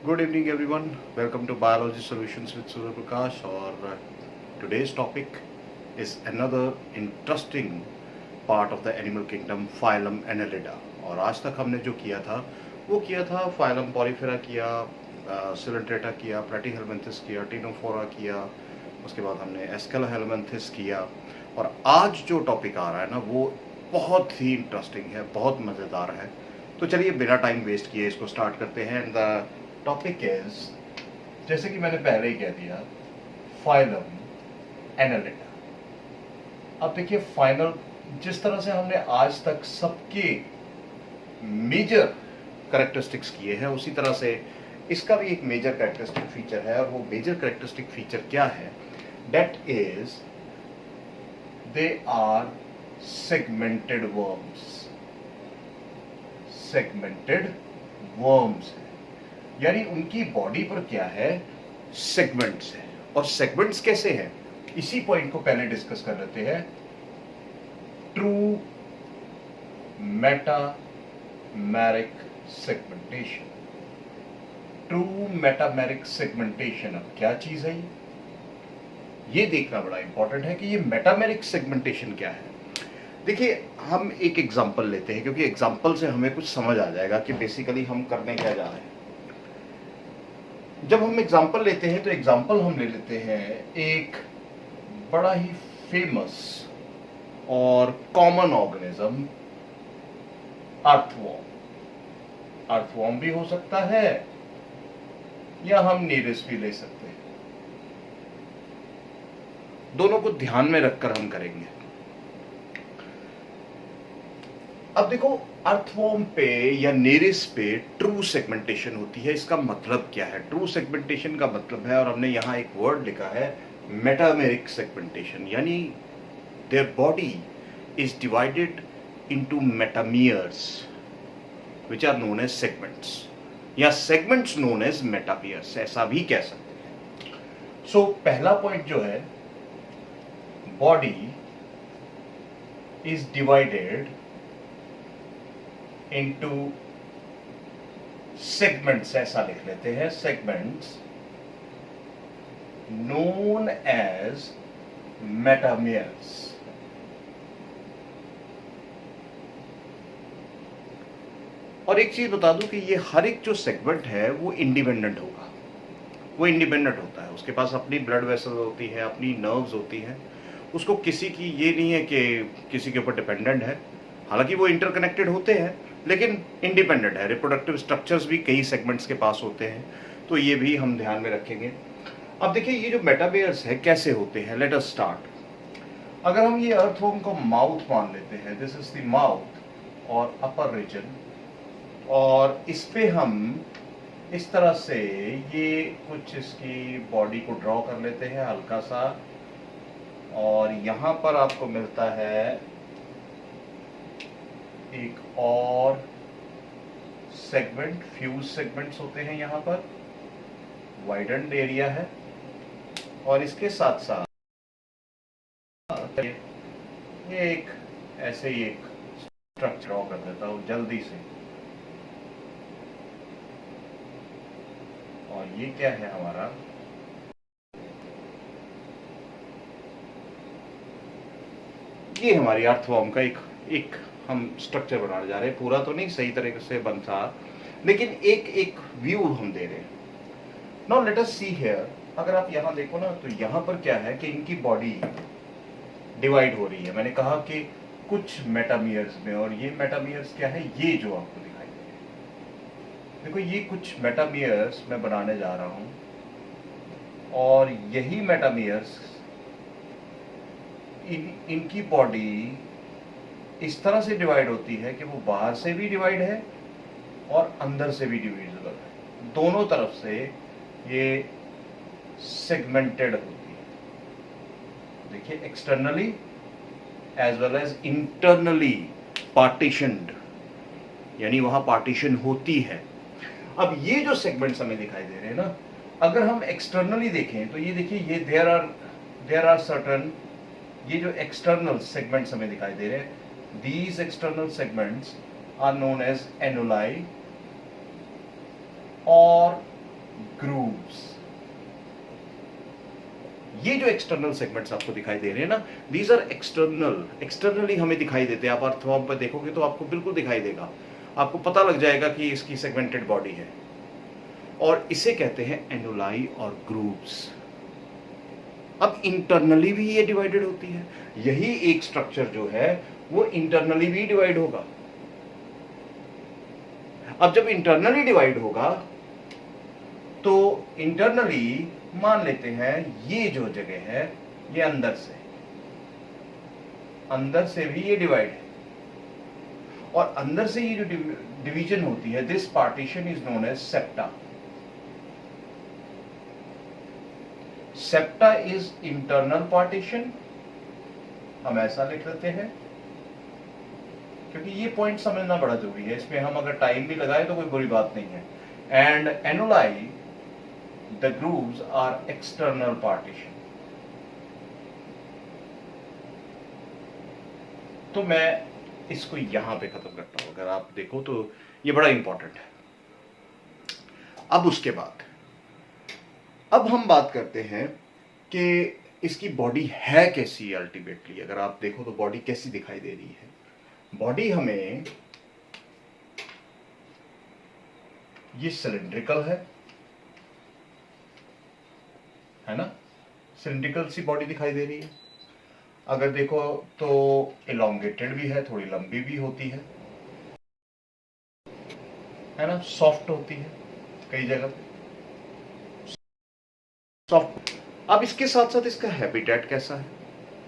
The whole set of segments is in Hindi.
Good evening, everyone. Welcome to Biology Solutions with Surya Prakash. और today's topic is another interesting part of the animal kingdom, phylum Annelida. और आज तक हमने जो किया था वो किया था phylum Polyphera किया, Coelenterata किया, Platyhelminthes किया, Ctenophora किया, उसके बाद हमने Escalohelminthes किया. और आज जो टॉपिक आ रहा है ना वो बहुत ही इंटरेस्टिंग है, बहुत मज़ेदार है. तो चलिए बिना टाइम वेस्ट किए इसको स्टार्ट करते हैं. एंड द टॉपिक इज, जैसे कि मैंने पहले ही कह दिया, फाइलम एनालिटा. अब देखिए फाइनल, जिस तरह से हमने आज तक सबके मेजर करेक्टरिस्टिक्स किए हैं उसी तरह से इसका भी एक मेजर करेक्टरिस्टिक फीचर है. और वो मेजर करेक्टरिस्टिक फीचर क्या है? That is they are segmented worms. Segmented worms है, यानी उनकी बॉडी पर क्या है? सेगमेंट्स है. और सेगमेंट्स कैसे हैं इसी पॉइंट को पहले डिस्कस कर लेते हैं. True metameric segmentation. True metameric segmentation अब क्या चीज है? ये देखना बड़ा इंपॉर्टेंट है कि ये मेटामेरिक सेगमेंटेशन क्या है. देखिए हम एक एग्जांपल लेते हैं क्योंकि एग्जांपल से हमें कुछ समझ आ जाएगा कि बेसिकली हम करने क्या जा रहे हैं. जब हम एग्जांपल लेते हैं तो एग्जांपल हम ले लेते हैं एक बड़ा ही फेमस और कॉमन ऑर्गेनिज्म, अर्थवॉर्म. अर्थवॉर्म भी हो सकता है या हम नीरिस भी ले सकते हैं. दोनों को ध्यान में रखकर हम करेंगे. अब देखो अर्थवॉर्म पे या नेरिस पे ट्रू सेगमेंटेशन होती है. इसका मतलब क्या है? ट्रू सेगमेंटेशन का मतलब है, और हमने यहां एक वर्ड लिखा है, मेटामेरिक सेगमेंटेशन. यानी their body is divided into metameres which are known as segments, या सेगमेंट्स नोन एज मेटामियर्स, ऐसा भी कह सकते हैं. सो पहला पॉइंट जो है, body is divided into segments, ऐसा लिख लेते हैं, segments known as metameres. और एक चीज बता दूं कि ये हर एक जो सेगमेंट है वो इंडिपेंडेंट होगा. वो इंडिपेंडेंट होता है, उसके पास अपनी ब्लड वेसल होती है, अपनी नर्व्स होती हैं. उसको किसी की ये नहीं है कि किसी के ऊपर डिपेंडेंट है. हालांकि वो इंटरकनेक्टेड होते हैं लेकिन इंडिपेंडेंट है. रिप्रोडक्टिव स्ट्रक्चर्स भी कई सेगमेंट्स के पास होते हैं, तो ये भी हम ध्यान में रखेंगे. अब देखिए ये जो मेटामेयर्स है कैसे होते हैं. Let us start. अगर हम ये अर्थवॉर्म को माउथ मान लेते हैं, दिस इज द माउथ और अपर रीजन, और इस पे हम इस तरह से ये कुछ इसकी बॉडी को ड्रॉ कर लेते हैं हल्का सा, और यहां पर आपको मिलता है एक और सेगमेंट. फ्यूज सेगमेंट्स होते हैं यहां पर, वाइडेंड एरिया है, और इसके साथ साथ ये एक ऐसे ही एक स्ट्रक्चर ड्रॉ कर देता हूं जल्दी से. और ये क्या है हमारा? ये हमारी अर्थवॉर्म का एक हम स्ट्रक्चर बनाने जा रहे हैं. पूरा तो नहीं सही तरीके से बनता, लेकिन एक एक व्यू हम दे रहे हैं. Now let us see here. अगर आप यहां देखो ना तो यहां पर क्या है कि इनकी बॉडी डिवाइड हो रही है. मैंने कहा कि कुछ मेटामियर्स में, और ये मेटामियर्स क्या है? ये जो आपको दिखाई दे रहे हैं, देखो ये कुछ मेटामियर्स मैं बनाने जा रहा हूं, और यही मेटामियर्स इनकी बॉडी इस तरह से डिवाइड होती है कि वो बाहर से भी डिवाइड है और अंदर से भी डिविजिबल है. दोनों तरफ से ये सेगमेंटेड होती है. देखिए externally as well as internally partitioned, यानी वहां पार्टीशन होती है. अब ये जो सेगमेंट्स हमें दिखाई दे रहे हैं ना, अगर हम एक्सटर्नली देखें तो ये देखिए, ये देयर आर सर्टन, ये जो एक्सटर्नल सेगमेंट्स हमें दिखाई दे रहे हैं, these external segments are known as annuli, और ये जो एक्सटर्नल सेगमेंट्स आपको दिखाई दे रहे हैं ना, दीज आर एक्सटर्नली हमें दिखाई देते हैं। आप अर्थवॉर्म पर देखोगे तो आपको बिल्कुल दिखाई देगा, आपको पता लग जाएगा कि इसकी सेगमेंटेड बॉडी है। और इसे कहते हैं एनुलाई और ग्रूव्स। अब इंटरनली भी ये डिवाइडेड होती है, यही एक स्ट्रक्चर जो है वो इंटरनली भी डिवाइड होगा। अब जब इंटरनली डिवाइड होगा तो इंटरनली मान लेते हैं ये जो जगह है ये अंदर से भी ये डिवाइड है, और अंदर से ये जो डिवीजन होती है, this partition is known as septa. Septa is internal partition, हम ऐसा लिख लेते हैं क्योंकि ये पॉइंट समझना बड़ा जरूरी है, इसमें हम अगर टाइम भी लगाए तो कोई बुरी बात नहीं है। And annuli the grooves are external partition. तो मैं इसको यहां पे खत्म करता हूं, अगर आप देखो तो ये बड़ा इंपॉर्टेंट है। अब उसके बाद अब हम बात करते हैं कि इसकी बॉडी है कैसी। अल्टीमेटली अगर आप देखो तो बॉडी कैसी दिखाई दे रही है। बॉडी हमें ये सिलिंड्रिकल है ना, सिलिंड्रिकल सी बॉडी दिखाई दे रही है। अगर देखो तो इलोंगेटेड भी है, थोड़ी लंबी भी होती है ना, सॉफ्ट होती है कई जगह पे, सॉफ्ट। अब इसके साथ साथ इसका हैबिटेट कैसा है,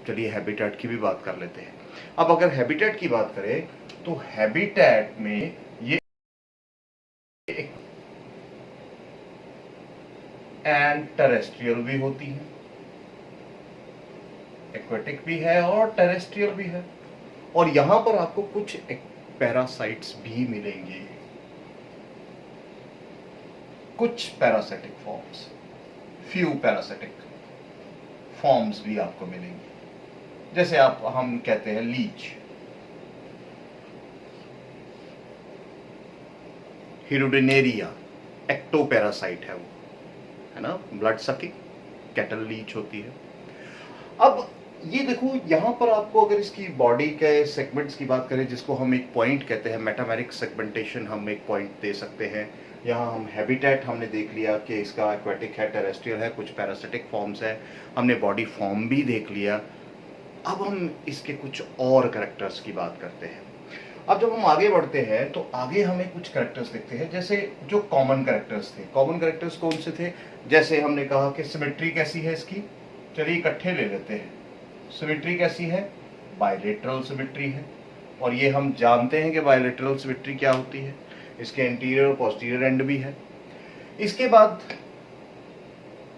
चलिए हैबिटेट की भी बात कर लेते हैं। अब अगर हैबिटेट की बात करें तो हैबिटेट में ये एंड टेरेस्ट्रियल भी होती है, एक्वेटिक भी है और टेरेस्ट्रियल भी है। और यहां पर आपको कुछ पैरासाइट्स भी मिलेंगे, कुछ parasitic forms, few parasitic forms भी आपको मिलेंगे। जैसे हम कहते हैं लीच, हिरुडिनेरिया एक्टोपैरासाइट है वो, है ना, ब्लड सकिंग कैटल लीच होती है। अब ये देखो यहां पर आपको अगर इसकी बॉडी के सेगमेंट्स की बात करें, जिसको हम एक पॉइंट कहते हैं, मेटामेरिक सेगमेंटेशन हम एक पॉइंट दे सकते हैं। यहाँ हम हैबिटेट हमने देख लिया कि इसका एक्वेटिक है, टेरेस्ट्रियल है, कुछ पैरासिटिक फॉर्म्स है, हमने बॉडी फॉर्म भी देख लिया। अब हम इसके कुछ और कैरेक्टर्स की बात करते हैं। अब जब हम आगे बढ़ते हैं तो आगे हमें कुछ कैरेक्टर्स दिखते हैं, जैसे जो कॉमन कैरेक्टर्स थे। कॉमन कैरेक्टर्स कौन से थे? जैसे हमने कहा कि सिमेट्री कैसी है इसकी, चलिए इकट्ठे ले लेते हैं। सिमेट्री कैसी है? बायलेटरल सिमेट्री है, और ये हम जानते हैं कि बायलेटरल सिमेट्री क्या होती है। इसके एंटीरियर और पोस्टीरियर एंड भी है। इसके बाद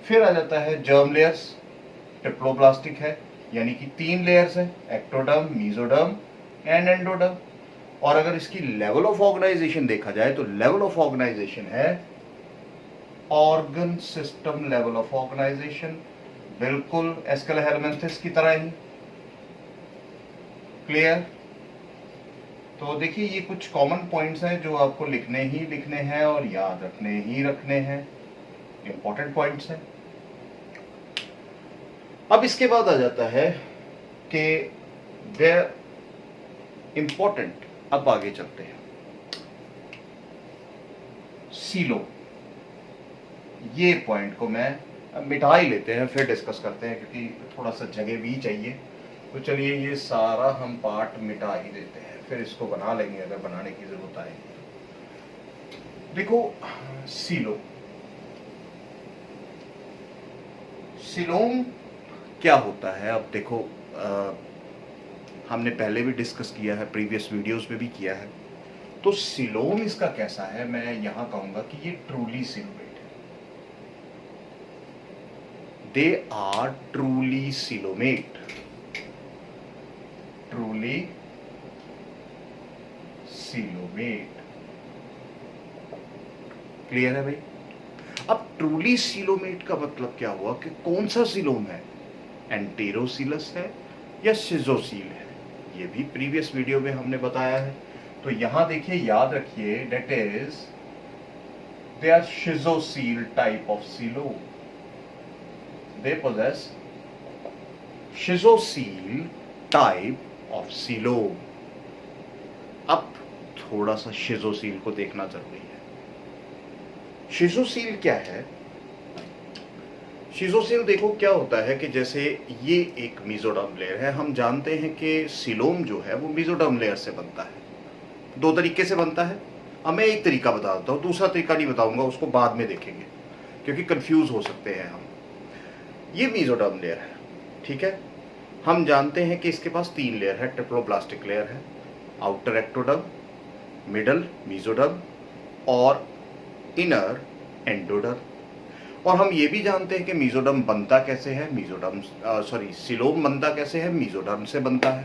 फिर आ जाता है जर्म लेयर्स, ट्रिप्लोप्लास्टिक है, यानी कि 3 लेयर्स है, एक्टोडर्म, मेसोडर्म एंड एंडोडर्म। और अगर इसकी लेवल ऑफ ऑर्गेनाइजेशन देखा जाए तो लेवल ऑफ ऑर्गेनाइजेशन है organ system level of organisation, बिल्कुल एस्केलेहेलमिंथेस की तरह ही। क्लियर? तो देखिए ये कुछ कॉमन पॉइंट्स हैं जो आपको लिखने ही लिखने हैं और याद रखने ही रखने हैं, इंपॉर्टेंट पॉइंट्स हैं। अब इसके बाद आ जाता है कि देयर इंपॉर्टेंट, अब आगे चलते हैं। सीलो, ये पॉइंट को मैं मिटा ही लेते हैं, फिर डिस्कस करते हैं क्योंकि थोड़ा सा जगह भी चाहिए। तो चलिए ये सारा हम पार्ट मिटा ही देते हैं, फिर इसको बना लेंगे अगर बनाने की जरूरत आएगी। देखो सीलो, सीलोम क्या होता है? अब देखो हमने पहले भी डिस्कस किया है, प्रीवियस वीडियोस में भी किया है। तो सीलोम इसका कैसा है, मैं यहां कहूंगा कि ये ट्रूली सीलोमेट है। They are truly coelomate, truly coelomate. Clear है भाई? अब ट्रूली सीलोमेट का मतलब क्या हुआ कि कौन सा सीलोम है, एंटेरोसीलस है या सिजोसील है, ये भी प्रीवियस वीडियो में हमने बताया है। तो यहां देखिए, याद रखिए, date is they are शिजोसील type of coelom, they possess शिजोसील type of coelom. अब थोड़ा सा शिजोसील को देखना जरूरी है। शिजोसील क्या है? शिजोसील देखो क्या होता है कि जैसे ये एक मेसोडर्म लेयर है, हम जानते हैं कि सीलोम जो है वो मेसोडर्म लेयर से बनता है। दो तरीके से बनता है। अब मैं एक तरीका बता देता हूँ, दूसरा तरीका नहीं बताऊंगा, उसको बाद में देखेंगे क्योंकि कंफ्यूज हो सकते हैं हम। ये मेसोडर्म लेयर है, ठीक है। हम जानते हैं कि इसके पास 3 लेयर है। ट्रिप्लोब्लास्टिक लेयर है, आउटर एक्टोडर्म, मिडल मेसोडर्म और इनर एंडोडर्म। और हम ये भी जानते हैं कि मेसोडर्म बनता कैसे है, सीलोम बनता कैसे है, मेसोडर्म से बनता है।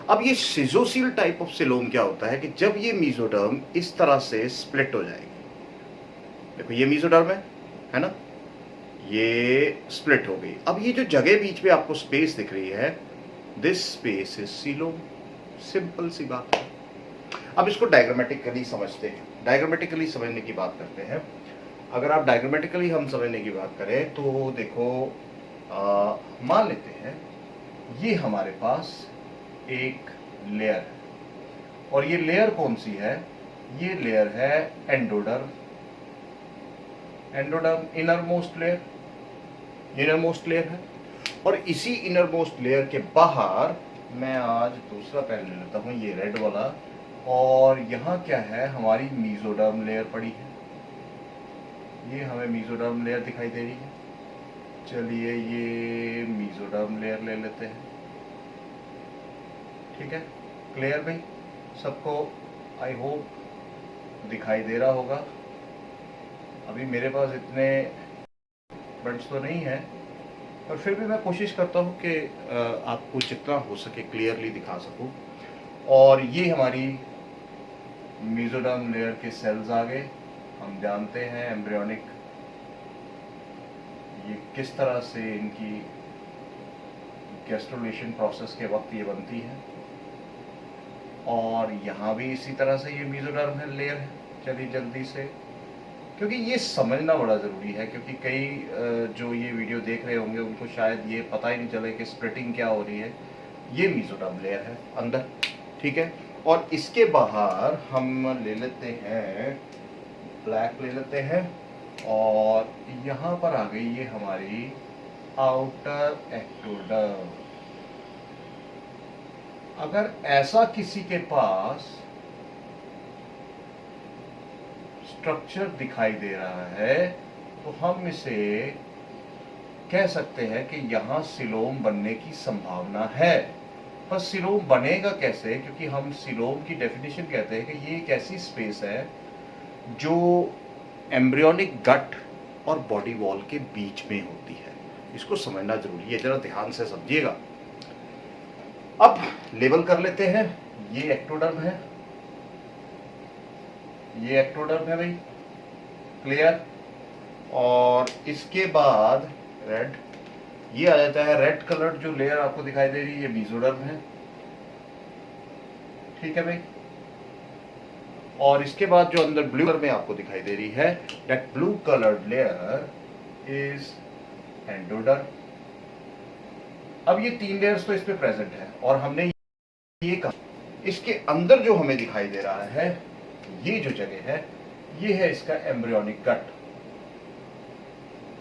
अब ये शिजोसील टाइप ऑफ सीलोम क्या होता है कि जब ये मेसोडर्म इस तरह से स्प्लिट हो जाएगी, देखो ये मेसोडर्म है ना, ये स्प्लिट हो गई। अब ये जो जगह बीच में आपको स्पेस दिख रही है, this space is coelom. Simple सी बात है। अब इसको डायग्रामेटिकली समझते हैं। डायग्रामेटिकली समझने की बात करते हैं। अगर आप डायग्रामेटिकली हम समझने की बात करें तो देखो, मान लेते हैं ये हमारे पास एक लेयर है और ये लेयर कौन सी है? ये लेयर है एंडोडर्म। एंडोडर्म इनरमोस्ट लेयर है। और इसी इनरमोस्ट लेयर के बाहर मैं आज दूसरा पेन ले लेता हूं, ये रेड वाला, और यहाँ क्या है? हमारी मेसोडर्म लेयर पड़ी है। ये हमें मेसोडर्म लेयर दिखाई दे रही है। चलिए ये मेसोडर्म लेयर ले लेते हैं, ठीक है। क्लियर भाई सबको? आई होप दिखाई दे रहा होगा। अभी मेरे पास इतने बर्ड्स तो नहीं है, पर फिर भी मैं कोशिश करता हूँ कि आपको जितना हो सके क्लियरली दिखा सकूँ। और ये हमारी मेसोडर्म लेयर के सेल्स आ गए। हम जानते हैं एम्ब्रियोनिक ये किस तरह से इनकी गैस्ट्रुलेशन प्रोसेस के वक्त ये बनती है। और यहाँ भी इसी तरह से ये मेसोडर्म है लेयर है। चलिए जल्दी से, क्योंकि ये समझना बड़ा ज़रूरी है, क्योंकि कई जो ये वीडियो देख रहे होंगे उनको शायद ये पता ही नहीं चले कि स्प्लिटिंग क्या हो रही है। ये मेसोडर्म लेयर है अंदर, ठीक है। और इसके बाहर हम ले लेते हैं ब्लैक ले लेते हैं, और यहाँ पर आ गई ये हमारी आउटर एक्टोडर्म। अगर ऐसा किसी के पास स्ट्रक्चर दिखाई दे रहा है तो हम इसे कह सकते हैं कि यहाँ सीलोम बनने की संभावना है। पर सीलोम बनेगा कैसे? क्योंकि हम सीलोम की डेफिनेशन कहते हैं कि ये एक ऐसी स्पेस है जो एम्ब्रियोनिक गट और बॉडी वॉल के बीच में होती है। इसको समझना जरूरी है, जरा ध्यान से समझिएगा। अब लेबल कर लेते हैं। ये एक्टोडर्म है, ये एक्टोडर्म है भाई, क्लियर। और इसके बाद रेड, ये आ जाता है रेड कलर जो लेयर आपको दिखाई दे रही है, ये मेसोडर्म है, ठीक है भाई। और इसके बाद जो अंदर ब्लू कलर में आपको दिखाई दे रही है, that blue coloured layer is endoderm. अब ये 3 लेयर्स तो इस पे प्रेजेंट है और हमने ये कहा, इसके अंदर जो हमें दिखाई दे रहा है, ये जो जगह है, ये है इसका एम्ब्रियोनिक गट।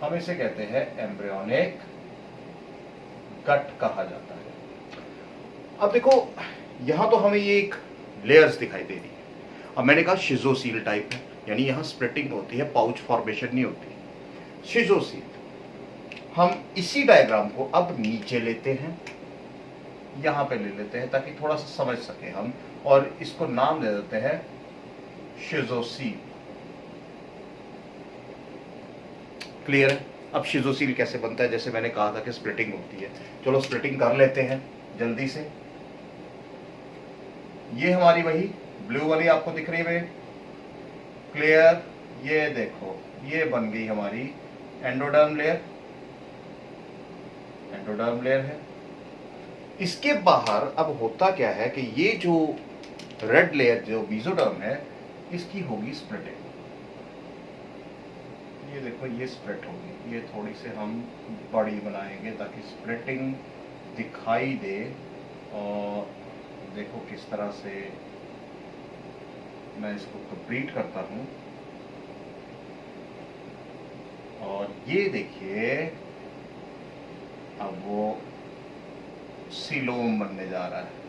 हम इसे कहते हैं एम्ब्रियोनिक गट कहा जाता है। अब देखो यहां तो हमें ये एक लेयर्स दिखाई दे रही है। अब मैंने कहा शिजोसील टाइप है, यानी यहां स्प्लिटिंग होती है, पाउच फॉर्मेशन नहीं होती। शिजोसील, हम इसी डायग्राम को अब नीचे लेते हैं, यहां पे ले लेते हैं ताकि थोड़ा सा समझ सके हम, और इसको नाम दे देते हैं शिजोसील। क्लियर है? अब शिजोसील कैसे बनता है? जैसे मैंने कहा था कि स्प्लिटिंग होती है। चलो स्प्लिटिंग कर लेते हैं जल्दी से। ये हमारी वही ब्लू वाली आपको दिख रही है, क्लियर। ये देखो ये बन गई हमारी एंडोडर्म लेयर, एंडोडर्म लेयर है। इसके बाहर अब होता क्या है कि ये जो रेड लेयर जो मेसोडर्म है, इसकी होगी स्प्लिटिंग। ये देखो ये स्प्लिट होगी, ये थोड़ी सी हम बड़ी बनाएंगे ताकि स्प्लिटिंग दिखाई दे। और देखो किस तरह से मैं इसको कंप्लीट करता हूँ। और ये देखिए अब वो सिलोम बनने जा रहा है।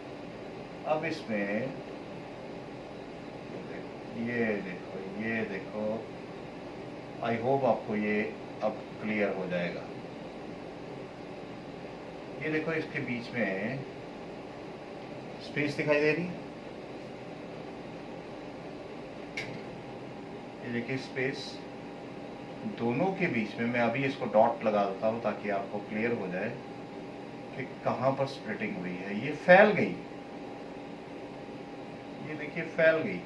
अब इसमें ये देखो आई होप आपको ये अब क्लियर हो जाएगा। ये देखो इसके बीच में स्पेस दिखाई दे रही है, ये देखिए स्पेस दोनों के बीच में। मैं अभी इसको डॉट लगा देता हूँ ताकि आपको क्लियर हो जाए कि कहाँ पर स्प्लिटिंग हुई है। ये फैल गई, ये देखिए फैल गई।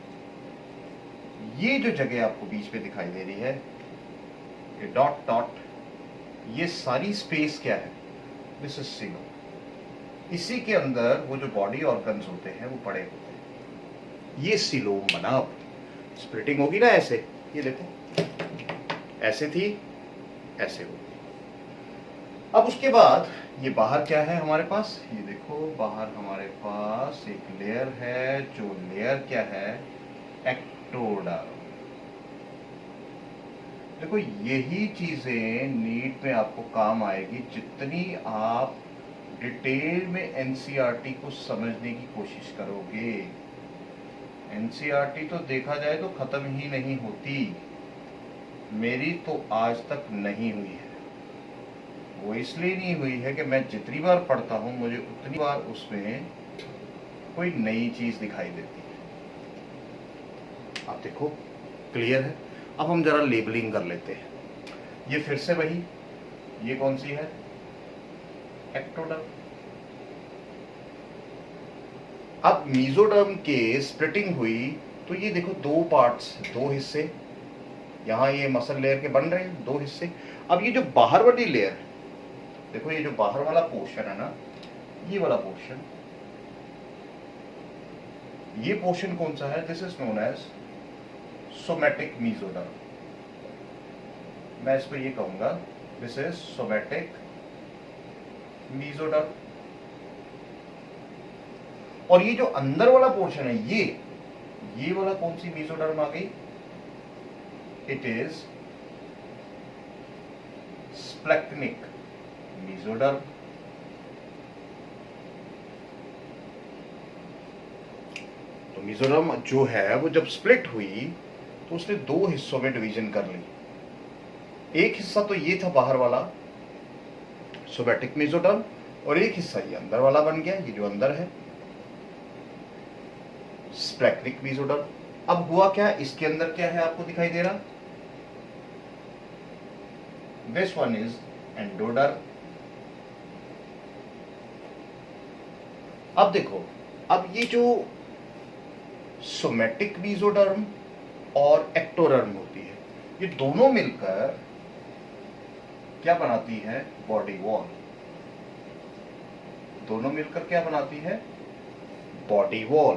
ये जो जगह आपको बीच में दिखाई दे रही है, ये डॉट डॉट, ये सारी स्पेस क्या है? This is coelom. इसी के अंदर वो जो बॉडी ऑर्गन्स होते हैं वो पड़े होते हैं। ये सिलोम बना। अब स्प्लिटिंग होगी ना ऐसे, ये देखो ऐसे थी, ऐसे होगी। अब उसके बाद ये बाहर क्या है हमारे पास? ये देखो बाहर हमारे पास एक लेयर है, जो लेयर क्या है? एक्टोडर्म। देखो यही चीजें नीट में आपको काम आएगी जितनी आप डिटेल में एनसीईआरटी को समझने की कोशिश करोगे। एनसीईआरटी तो देखा जाए तो खत्म ही नहीं होती, मेरी तो आज तक नहीं हुई है। वो इसलिए नहीं हुई है कि मैं जितनी बार पढ़ता हूं मुझे उतनी बार उसमें कोई नई चीज दिखाई देती है। आप देखो क्लियर है। अब हम जरा लेबलिंग कर लेते हैं। ये फिर से वही, ये कौन सी है? एक्टोडर्म। अब मीजोडर्म के स्प्लिटिंग हुई तो ये देखो दो पार्ट्स, दो हिस्से, यहां ये मसल लेयर के बन रहे हैं दो हिस्से। अब ये जो बाहर वाली लेयर है, देखो ये जो बाहर वाला पोर्शन है ना, ये वाला पोर्शन, ये पोर्शन कौन सा है? This is known as somatic mesoderm. मैं इसको ये कहूंगा, दिस इज सोमैटिक मीजोडर्म। और ये जो अंदर वाला पोर्शन है, ये वाला कौन सी मीजोडर्म आ गई? It is splanchnic mesoderm. तो मीजोडर्म जो है वो जब स्प्लिट हुई तो उसने दो हिस्सों में डिवीजन कर ली। एक हिस्सा तो ये था बाहर वाला सोमैटिक मीजोडर्म, और एक हिस्सा ये अंदर वाला बन गया, ये जो अंदर है स्प्लेक्निक मीजोडर्म। अब हुआ क्या? इसके अंदर क्या है आपको दिखाई दे रहा? This one is endoderm. अब देखो, अब ये जो सोमैटिक मीजोडर्म और एक्टोडर्म होती है, ये दोनों मिलकर क्या बनाती है? Body wall. दोनों मिलकर क्या बनाती है? Body wall.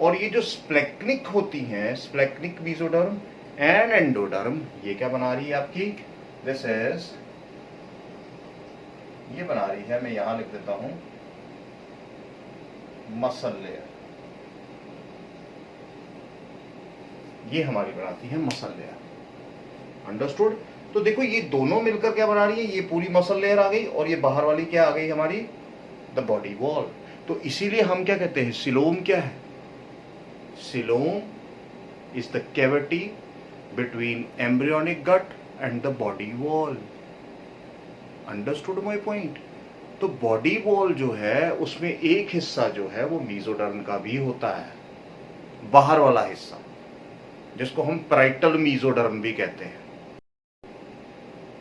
और ये जो स्प्लेक्निक होती हैं, स्प्लेक्निक मीजोडर्म एंड एंडोडर्म, ये क्या बना रही है आपकी? दिस इज, ये बना रही है, मैं यहां लिख देता हूं, मसल लेयर। ये हमारी बनाती है मसल लेयर। अंडरस्टूड? तो देखो ये दोनों मिलकर क्या बना रही है? ये पूरी मसल लेयर आ गई, और ये बाहर वाली क्या आ गई हमारी? The body wall. तो इसीलिए हम क्या कहते हैं? सिलोम क्या है? Coelom is the cavity between embryonic gut and the body wall. Understood my point? तो बॉडी वॉल जो है उसमें एक हिस्सा जो है वो मीजोडर्म का भी होता है, बाहर वाला हिस्सा, जिसको हम पैराइटल मीजोडर्म भी कहते हैं।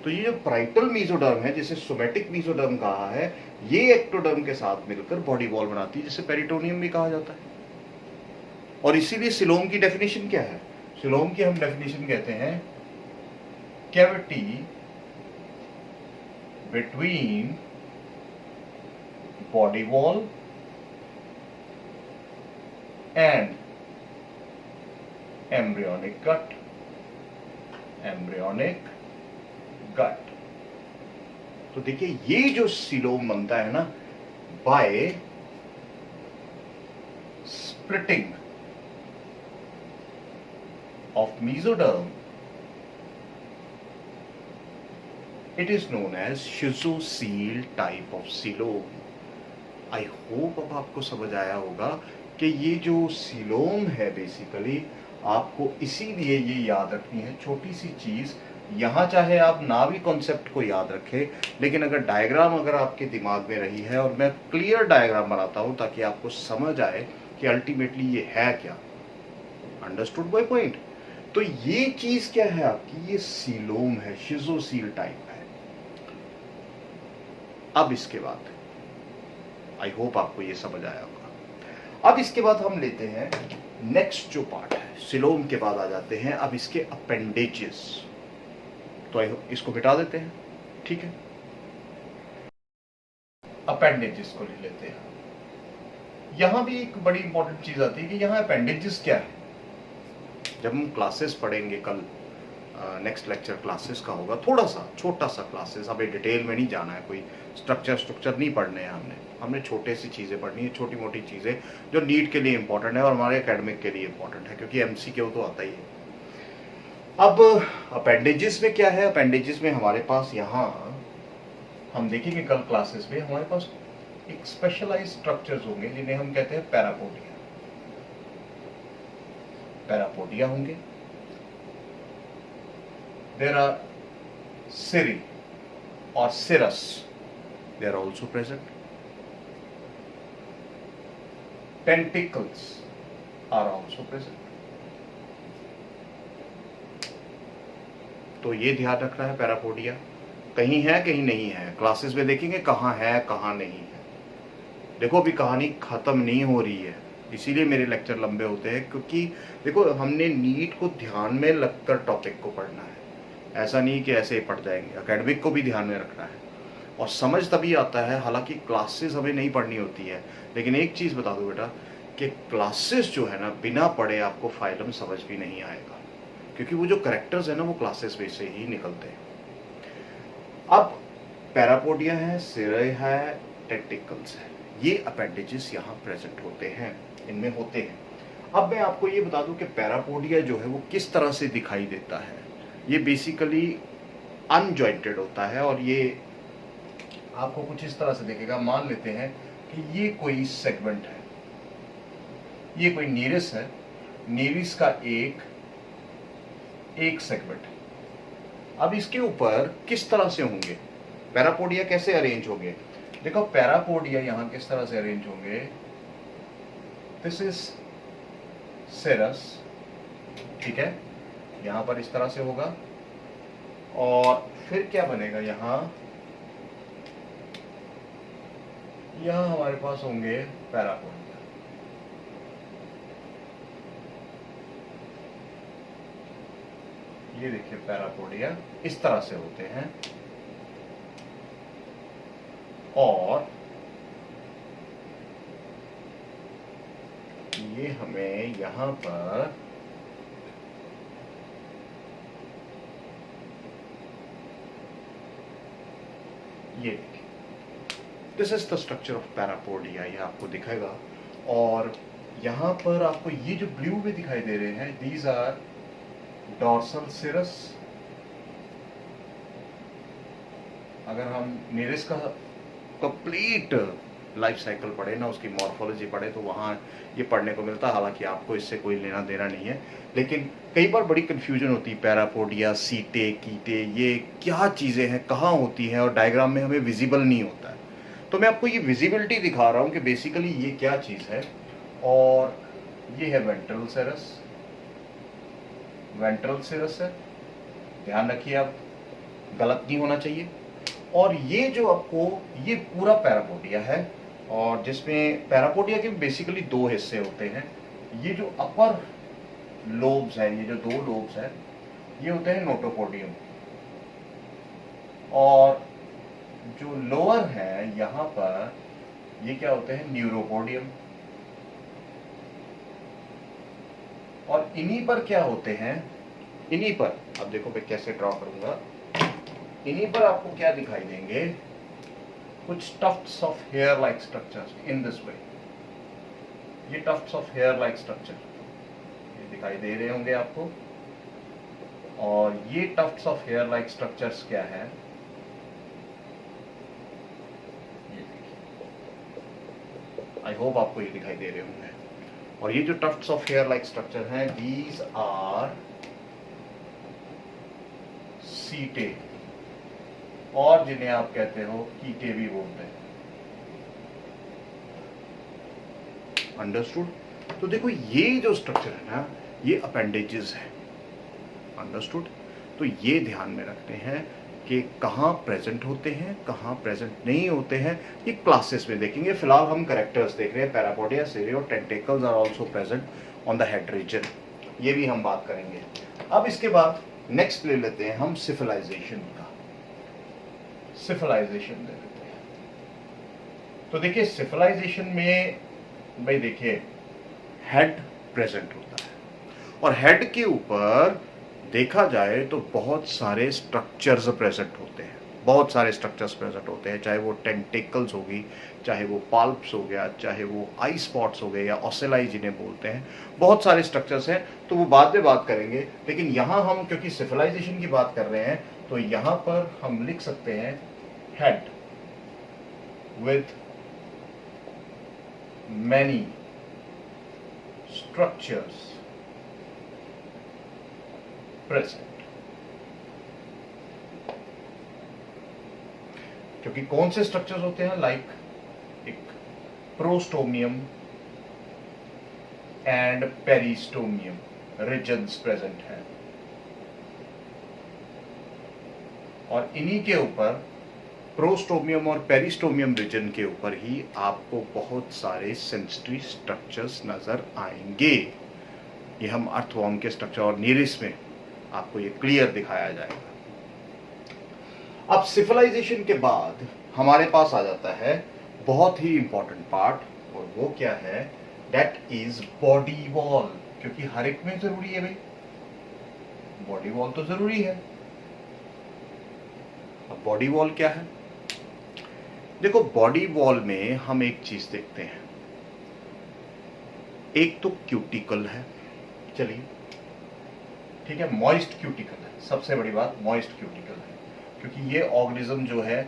तो ये जो पैराइटल मीजोडर्म है, जिसे सोमैटिक मीजोडर्म कहा है, ये एक्टोडर्म के साथ मिलकर बॉडी वॉल बनाती है, जिसे पेरिटोनियम भी कहा जाता है। और इसीलिए सिलोम की डेफिनेशन क्या है? सिलोम की हम डेफिनेशन कहते हैं cavity between body wall and embryonic gut. Embryonic gut. तो देखिए ये जो सीलोम बनता है ना by splitting of mesoderm, it is known as शिज़ोसील type of coelom. I hope अब आपको समझ आया होगा कि ये जो सीलोम है बेसिकली आपको इसीलिए ये याद रखनी है, छोटी सी चीज। यहाँ चाहे आप ना भी कॉन्सेप्ट को याद रखें, लेकिन अगर डायग्राम अगर आपके दिमाग में रही है, और मैं क्लियर डायग्राम बनाता हूँ ताकि आपको समझ आए कि अल्टीमेटली ये है क्या। Understood my point? तो ये चीज क्या है आपकी, ये सीलोम है, शिज़ोसील टाइप है। अब इसके बाद आई होप आपको ये समझ आया होगा। अब इसके बाद हम लेते हैं नेक्स्ट जो पार्ट है, सीलोम के बाद आ जाते हैं अब इसके अपेंडेजेस। तो इसको मिटा देते हैं, ठीक है। अपेंडेजेस को ले लेते हैं। यहां भी एक बड़ी इंपॉर्टेंट चीज आती है कि यहां अपेंडेजेस क्या है। जब हम क्लासेस पढ़ेंगे कल, नेक्स्ट लेक्चर क्लासेस का होगा, थोड़ा सा छोटा सा क्लासेस, हमें डिटेल में नहीं जाना है, कोई स्ट्रक्चर नहीं पढ़ने हैं हमने छोटे सी चीज़ें पढ़नी है, छोटी मोटी चीज़ें जो नीट के लिए इंपॉर्टेंट है और हमारे एकेडमिक के लिए इंपॉर्टेंट है, क्योंकि एमसीक्यू तो आता ही है। अब अपेंडेजेस में क्या है, अपेंडेजेस में हमारे पास यहाँ हम देखेंगे कल क्लासेस में, हमारे पास एक स्पेशलाइज स्ट्रक्चर्स होंगे जिन्हें हम कहते हैं पैरापोडिया। पैरापोडिया होंगे। There are cirri or cirrus, they are also present. Tentacles are also present. तो ये ध्यान रखना है, पैरापोडिया कहीं है कहीं नहीं है। क्लासेस में देखेंगे कहाँ है कहाँ नहीं है। देखो अभी कहानी खत्म नहीं हो रही है, इसीलिए मेरे लेक्चर लंबे होते हैं, क्योंकि देखो हमने नीट को ध्यान में लगकर टॉपिक को पढ़ना है, ऐसा नहीं कि ऐसे ही पढ़ जाएंगे। एकेडमिक को भी ध्यान में रखना है और समझ तभी आता है। हालांकि क्लासेस हमें नहीं पढ़नी होती है, लेकिन एक चीज़ बता दो बेटा कि क्लासेस जो है ना, बिना पढ़े आपको फाइलम समझ भी नहीं आएगा, क्योंकि वो जो करेक्टर्स है ना वो क्लासेस में से ही निकलते हैं। अब पैरापोडिया है, सिरे है, टेंटिकल्स है, ये अपेंडेजेस यहाँ प्रेजेंट होते हैं, इनमें होते हैं। अब मैं आपको ये बता दूं कि पैरापोडिया जो है वो किस तरह से दिखाई देता है। ये बेसिकली अनजॉइंटेड होता है और ये आपको कुछ इस तरह से दिखेगा। मान लेते हैं कि ये कोई सेगमेंट है, ये कोई नीरिस है, नीरिस का एक सेगमेंट है। अब इसके ऊपर किस तरह से होंगे पैरापोडिया, कैसे अरेंज होंगे? देखो पैरापोडिया यहां किस तरह से अरेंज होंगे। दिस इज सिरस, ठीक है, यहां पर इस तरह से होगा। और फिर क्या बनेगा, यहां हमारे पास होंगे पैरापोडिया। ये देखिए पैरापोडिया इस तरह से होते हैं। और ये हमें यहां पर ये देखिए, this is the structure of parapodia, ये आपको दिखाएगा। और यहां पर आपको ये जो ब्लू में दिखाई दे रहे हैं, दीज आर डॉर्सल सिरस। अगर हम नीरिस का कंप्लीट लाइफ साइकिल पढ़े ना, उसकी मॉर्फोलॉजी पढ़े, तो वहाँ ये पढ़ने को मिलता है। हालांकि आपको इससे कोई लेना देना नहीं है, लेकिन कई बार बड़ी कन्फ्यूजन होती है, पैरापोडिया, सीटे, कीटे, ये क्या चीज़ें हैं, कहाँ होती हैं, और डायग्राम में हमें विजिबल नहीं होता है। तो मैं आपको ये विजिबिलिटी दिखा रहा हूँ कि बेसिकली ये क्या चीज़ है। और ये है वेंट्रल सिरस, वेंट्रल सिरस है, ध्यान रखिए आप, गलत नहीं होना चाहिए। और ये जो आपको ये पूरा पैरापोडिया है, और जिसमें पैरापोडिया के बेसिकली दो हिस्से होते हैं। ये जो अपर लोब्स है, ये जो दो लोब्स है, ये होते हैं नोटोपोडियम, और जो लोअर है यहाँ पर ये क्या होते हैं, न्यूरोपोडियम। और इन्हीं पर क्या होते हैं, इन्हीं पर अब देखो मैं कैसे ड्रॉ करूंगा। इन्हीं पर आपको क्या दिखाई देंगे, कुछ tufts of hair like structures in this way. ये tufts of hair like structure ये दिखाई दे रहे होंगे आपको। और ये tufts of hair like structures क्या है, ये देखिए, आई होप आपको ये दिखाई दे रहे होंगे। और ये जो tufts of hair like structure हैं, दीज आर सीटे, और जिन्हें आप कहते हो कीटे भी बोलते हैं। अंडरस्टूड? तो देखो ये जो स्ट्रक्चर है ना, ये अपेंडेजेस है। अंडरस्टूड? तो ये ध्यान में रखते हैं कि कहाँ प्रेजेंट होते हैं, कहाँ प्रेजेंट नहीं होते हैं, ये क्लासेस में देखेंगे। फिलहाल हम कैरेक्टर्स देख रहे हैं। Parapodia, cirri, tentacles are also present on the head region, ये भी हम बात करेंगे। अब इसके बाद नेक्स्ट ले लेते हैं हम सिविलाइजेशन का। सिविलाइजेशन ले लेते हैं। तो देखिए सिविलाइजेशन में भाई देखिए हेड प्रेजेंट होता है, और हेड के ऊपर देखा जाए तो बहुत सारे स्ट्रक्चर्स प्रेजेंट होते हैं, बहुत सारे स्ट्रक्चर्स प्रेजेंट होते हैं, चाहे वो टेंटिकल्स होगी, चाहे वो पाल्प्स हो गया, चाहे वो आई स्पॉट्स हो गए या ऑसेलाई जिन्हें बोलते हैं, बहुत सारे स्ट्रक्चर्स हैं। तो वो बाद में बात करेंगे, लेकिन यहाँ हम क्योंकि सिविलाइजेशन की बात कर रहे हैं तो यहाँ पर हम लिख सकते हैं head with many structures present। क्योंकि कौन से स्ट्रक्चर्स होते हैं, लाइक एक prostomium and peristomium regions present हैं, और इन्हीं के ऊपर प्रोस्टोमियम और पेरिस्टोमियम रीजन के ऊपर ही आपको बहुत सारे सेंसिटिव स्ट्रक्चर्स नजर आएंगे। ये हम अर्थवर्म के स्ट्रक्चर और नीरिस में आपको ये क्लियर दिखाया जाएगा। अब सिविलाइजेशन के बाद हमारे पास आ जाता है बहुत ही इंपॉर्टेंट पार्ट, और वो क्या है, दैट इज बॉडी वॉल। क्योंकि हर एक में जरूरी है भाई, बॉडी वॉल तो जरूरी है। अब बॉडी वॉल क्या है, देखो बॉडी वॉल में हम एक चीज देखते हैं, एक तो क्यूटिकल है, चलिए ठीक है, मॉइस्ट क्यूटिकल है, सबसे बड़ी बात मॉइस्ट क्यूटिकल है, क्योंकि ये ऑर्गेनिज्म जो है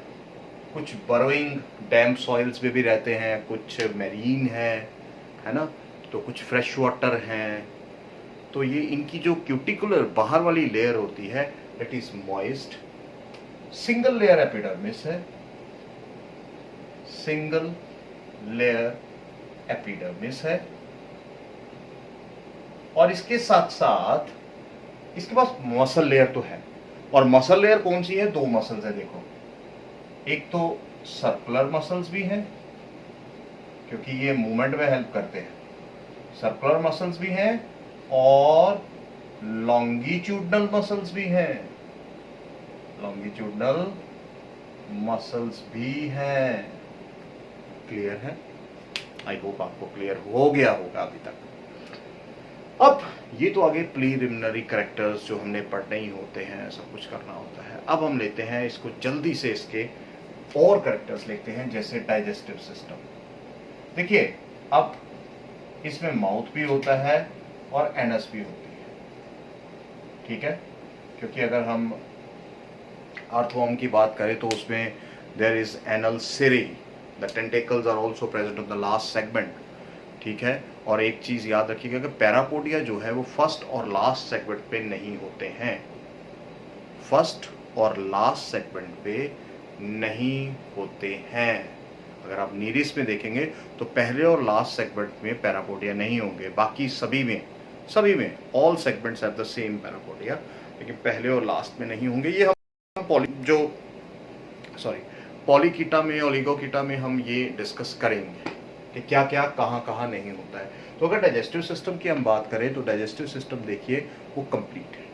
कुछ बरोइंग डैम्प सॉइल्स में भी रहते हैं, कुछ मैरीन है ना, तो कुछ फ्रेश वाटर हैं। तो ये इनकी जो क्यूटिकुलर बाहर वाली लेयर होती है, it is moist. Single layer epidermis है, सिंगल लेयर एपिडर्मिस है, और इसके साथ साथ इसके पास मसल लेयर तो है। और मसल लेयर कौन सी है, दो मसल्स है देखो, एक तो सर्कुलर मसल्स भी हैं क्योंकि ये मूवमेंट में हेल्प करते हैं, सर्कुलर मसल्स भी हैं, और लॉन्गिट्यूडनल मसल्स भी हैं, लॉन्गिट्यूडनल मसल्स भी हैं। क्लियर है? आई होप आपको क्लियर हो गया होगा अभी तक। अब ये तो आगे प्रीलिमिनरी कैरेक्टर्स जो हमने पढ़ने ही होते हैं, सब कुछ करना होता है। अब हम लेते हैं इसको जल्दी से, इसके और कैरेक्टर्स लेते हैं, जैसे डाइजेस्टिव सिस्टम। देखिए अब इसमें माउथ भी होता है और एनस भी होती है, ठीक है, क्योंकि अगर हम अर्थवर्म की बात करें तो उसमें there is anal cirri, the tentacles are also present on the last segment, ठीक है। और एक चीज याद रखिएगा कि पैरापोडिया जो है वो फर्स्ट और लास्ट सेगमेंट पे नहीं होते हैं, फर्स्ट और लास्ट सेगमेंट पे नहीं होते हैं। अगर आप नीरिस में देखेंगे तो पहले और लास्ट सेगमेंट में पैरापोडिया नहीं होंगे, बाकी सभी में all segments have the same parapodia, लेकिन पहले और लास्ट में नहीं होंगे। ये हम पॉलीकीटा में, ओलिगोकीटा में हम ये डिस्कस करेंगे कि क्या क्या कहाँ नहीं होता है। तो अगर डाइजेस्टिव सिस्टम की हम बात करें तो डाइजेस्टिव सिस्टम देखिए वो कंप्लीट है,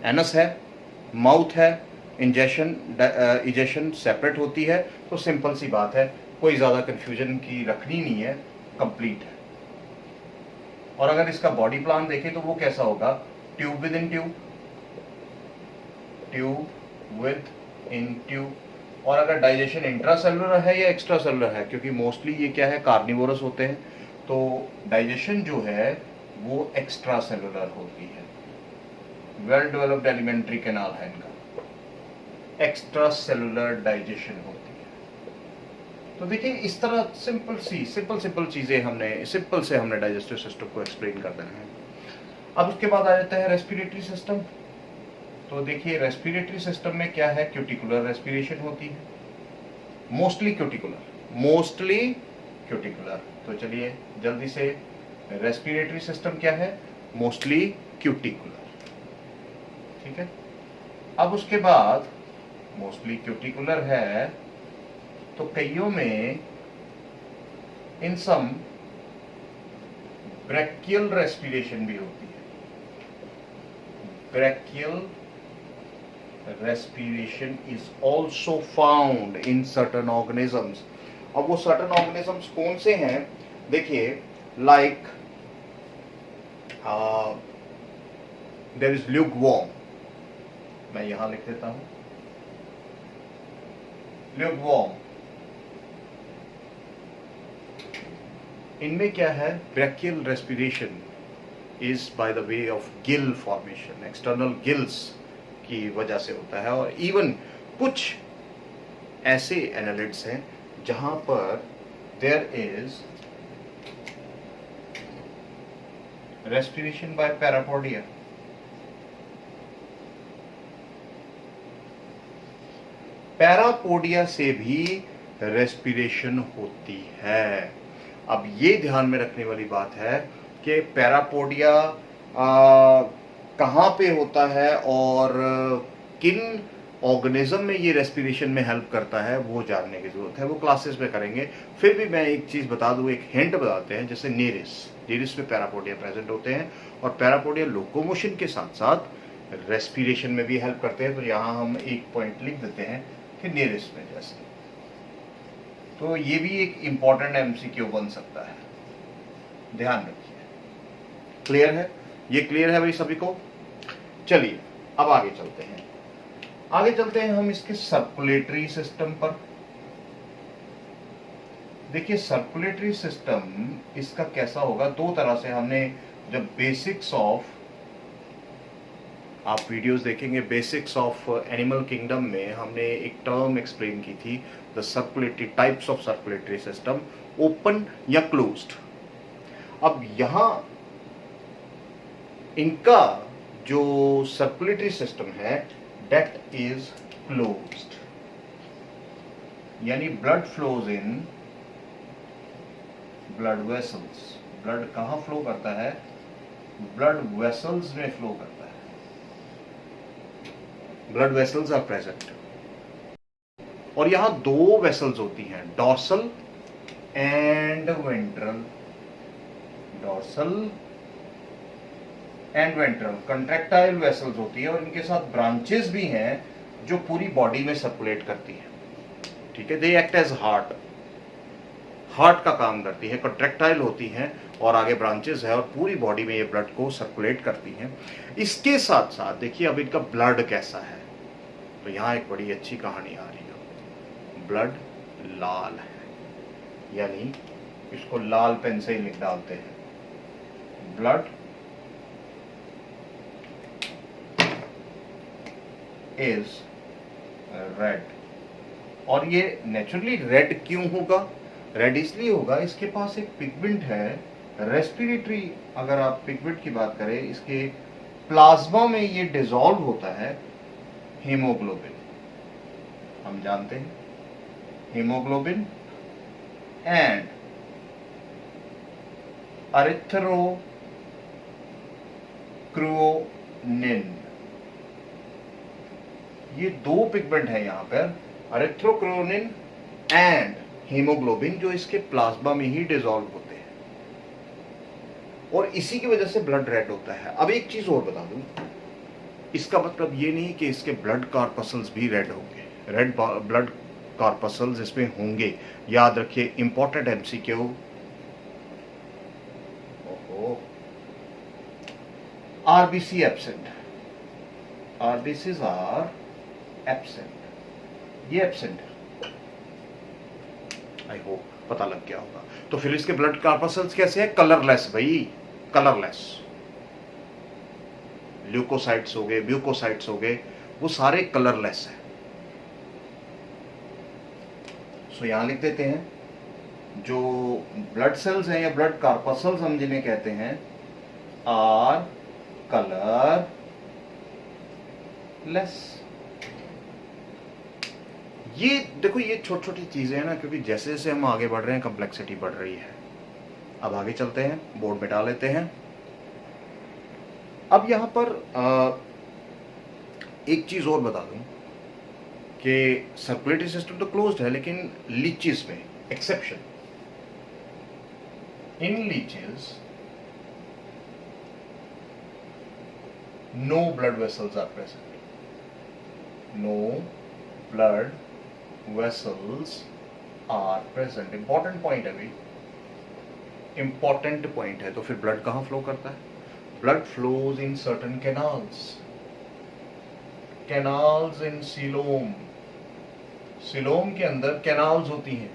एनस है, माउथ है, इजेशन सेपरेट होती है, तो सिंपल सी बात है, कोई ज़्यादा कंफ्यूजन की रखनी नहीं है, कंप्लीट है। और अगर इसका बॉडी प्लान देखें तो वो कैसा होगा, tube with in tube, tube with in tube. और अगर डाइजेशन इंट्रासेलुलर है या एक्स्ट्रा सेलुलर है, क्योंकि मोस्टली ये क्या है, कार्निवोरस होते हैं, तो डाइजेशन जो है वो एक्स्ट्रा सेलुलर होती है। वेल डेवलप्ड एलिमेंट्री कैनाल है इनका, एक्स्ट्रा सेलुलर डाइजेशन होती है। तो देखिए इस तरह सिंपल चीजें हमने डाइजेस्टिव सिस्टम को एक्सप्लेन कर देना है। अब उसके बाद आ जाता है रेस्पिरेटरी सिस्टम। तो देखिए रेस्पिरेटरी सिस्टम में क्या है, क्यूटिकुलर रेस्पिरेशन होती है, मोस्टली क्यूटिकुलर। तो चलिए जल्दी से, रेस्पिरेटरी सिस्टम क्या है, मोस्टली क्यूटिकुलर, ठीक है। अब उसके बाद मोस्टली क्यूटिकुलर है, तो कईयों में इन सम ब्रैकियल रेस्पिरेशन भी होती है। Brachial respiration is also found in certain organisms। अब वो certain organisms कौन से हैं, देखिए like there is lukewarm, मैं यहां लिख देता हूं lukewarm। इनमें क्या है, brachial respiration is by the way of gill formation, external gills की वजह से होता है। और इवन कुछ ऐसे एनालिड्स हैं जहां पर there is respiration by parapodia. Parapodia से भी रेस्पिरेशन होती है। अब ये ध्यान में रखने वाली बात है कि पैरापोडिया कहाँ पे होता है और किन ऑर्गेनिज्म में ये रेस्पिरेशन में हेल्प करता है, वो जानने की जरूरत है। वो क्लासेस में करेंगे। फिर भी मैं एक चीज बता दूं, एक हिंट बताते हैं, जैसे नीरिस में पैरापोडिया प्रेजेंट होते हैं और पैरापोडिया लोकोमोशन के साथ साथ रेस्पिरेशन में भी हेल्प करते हैं। तो यहाँ हम एक पॉइंट लिख देते हैं कि नीरिस में जैसे, तो ये भी एक इंपॉर्टेंट एमसीक्यू बन सकता है, ध्यान रखिए। क्लियर है, ये क्लियर है भाई सभी को। चलिए अब आगे चलते हैं हम इसके सर्कुलेटरी सिस्टम पर। देखिए सर्कुलेटरी सिस्टम इसका कैसा होगा, दो तरह से हमने, जब बेसिक्स ऑफ, आप वीडियोस देखेंगे, बेसिक्स ऑफ एनिमल किंगडम में हमने एक टर्म एक्सप्लेन की थी, the circulatory types of circulatory system, open या क्लोज्ड। अब यहां इनका जो सर्कुलेटरी सिस्टम है दैट इज क्लोज्ड, यानी blood flows in blood vessels. Blood कहां फ्लो करता है, ब्लड वेसल्स में फ्लो करता है। ब्लड वेसल्स आर प्रेजेंट और यहां दो वेसल्स होती हैं, dorsal and ventral. Dorsal and ventral contractile vessels होती है और इनके साथ ब्रांचेस भी हैं जो पूरी बॉडी में सर्कुलेट करती है, ठीक है। दे एक्ट एज हार्ट का काम करती है, कंट्रैक्टाइल होती हैं और आगे ब्रांचेस है और पूरी बॉडी में ये ब्लड को सर्कुलेट करती हैं। इसके साथ साथ देखिए अब इनका ब्लड कैसा है, तो यहां एक बड़ी अच्छी कहानी आ रही है। ब्लड लाल है, यानी इसको लाल पेन से ही लिख डालते हैं, ब्लड इज रेड। और ये नेचुरली रेड क्यों होगा, रेड इसलिए होगा, इसके पास एक पिगमेंट है रेस्पिरेटरी। अगर आप पिगमेंट की बात करें, इसके प्लाज्मा में ये डिसॉल्व होता है हीमोग्लोबिन। हम जानते हैं हीमोग्लोबिन एंड एरिथ्रोक्रुओनिन, ये दो पिगमेंट है यहां पर, एरिथ्रोक्रुओनिन एंड हीमोग्लोबिन, जो इसके प्लाज्मा में ही डिसॉल्व होते हैं और इसी की वजह से ब्लड रेड होता है। अब एक चीज और बता दूं, इसका मतलब ये नहीं कि इसके ब्लड कॉर्पसल्स भी रेड होंगे, रेड ब्लड कॉर्पसल्स इसमें होंगे, याद रखिए, important MCQ. RBC absent, RBCs are absent, ये एब्सेंट है। आई होप पता लग गया होगा। तो फिर इसके ब्लड कॉर्पस्कल्स कैसे है? कलरलेस भाई, कलरलेस। ल्यूकोसाइट्स हो गए, ब्यूकोसाइट्स हो गए, वो सारे कलरलेस है। सो यहां लिख देते हैं, जो ब्लड सेल्स हैं या ब्लड कॉर्पस्कल्स हम जिन्हें कहते हैं, आर कलरलेस। ये देखो, ये छोटी छोटी चीजें हैं ना, क्योंकि जैसे जैसे हम आगे बढ़ रहे हैं कॉम्प्लेक्सिटी बढ़ रही है। अब आगे चलते हैं, बोर्ड में डाल लेते हैं। अब यहां पर एक चीज और बता दूं कि सर्कुलेटरी सिस्टम तो क्लोज्ड है, लेकिन लीचेस में exception. In leeches no blood vessels are present, no blood vessels are present. Important point है भाई, इंपॉर्टेंट पॉइंट है। तो फिर ब्लड कहां फ्लो करता है? Blood flows in certain canals, canals in coelom. Coelom के अंदर कैनाल्स होती हैं,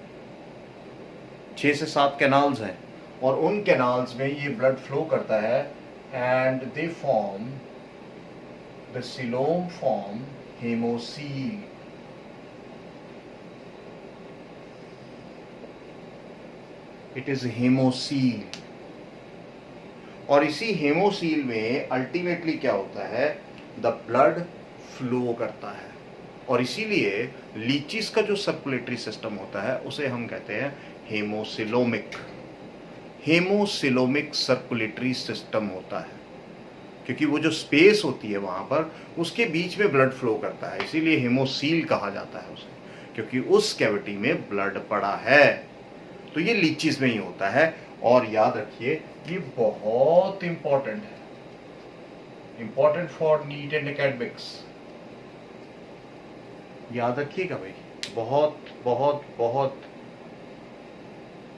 6 से 7 कैनाल्स हैं, और उन कैनाल्स में ये ब्लड फ्लो करता है, and they form, the coelom form haemocoel. It is haemocoel. और इसी हेमोसील में अल्टीमेटली क्या होता है? द ब्लड फ्लो करता है। और इसीलिए लीचीज का जो सर्कुलेटरी सिस्टम होता है उसे हम कहते हैं हेमोसिलोमिक। हेमोसिलोमिक सर्कुलेटरी सिस्टम होता है, क्योंकि वो जो स्पेस होती है वहां पर, उसके बीच में ब्लड फ्लो करता है, इसीलिए हेमोसील कहा जाता है उसे, क्योंकि उस कैविटी में ब्लड पड़ा है। तो ये लीचीज में ही होता है। और याद रखिए, ये बहुत इंपॉर्टेंट है, important for neat and academics. याद रखिएगा भाई, बहुत बहुत बहुत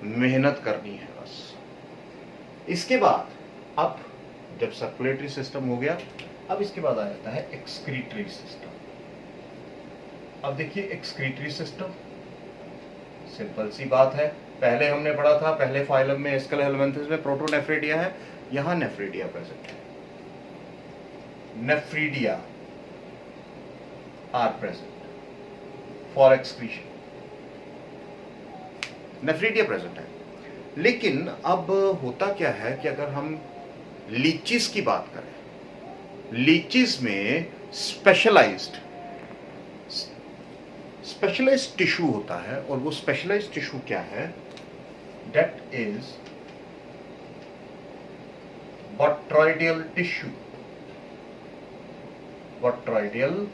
मेहनत करनी है बस। इसके बाद, अब जब सर्कुलेटरी सिस्टम हो गया, अब इसके बाद आ जाता है एक्सक्रीटरी सिस्टम। अब देखिए, एक्सक्रीटरी सिस्टम सिंपल सी बात है, पहले हमने पढ़ा था, पहले फाइलम में एस्केल हेलमिंथेस में प्रोटोनेफ्रिडिया है, यहां नेफ्रिडिया प्रेजेंट है। Nephridia are present for excretion, nephridia present है। लेकिन अब होता क्या है कि अगर हम लीचीज की बात करें, लीचीज में स्पेशलाइज्ड टिश्यू होता है, और वो स्पेशलाइज्ड टिश्यू क्या है? That is botryoidal tissue. Botryoidal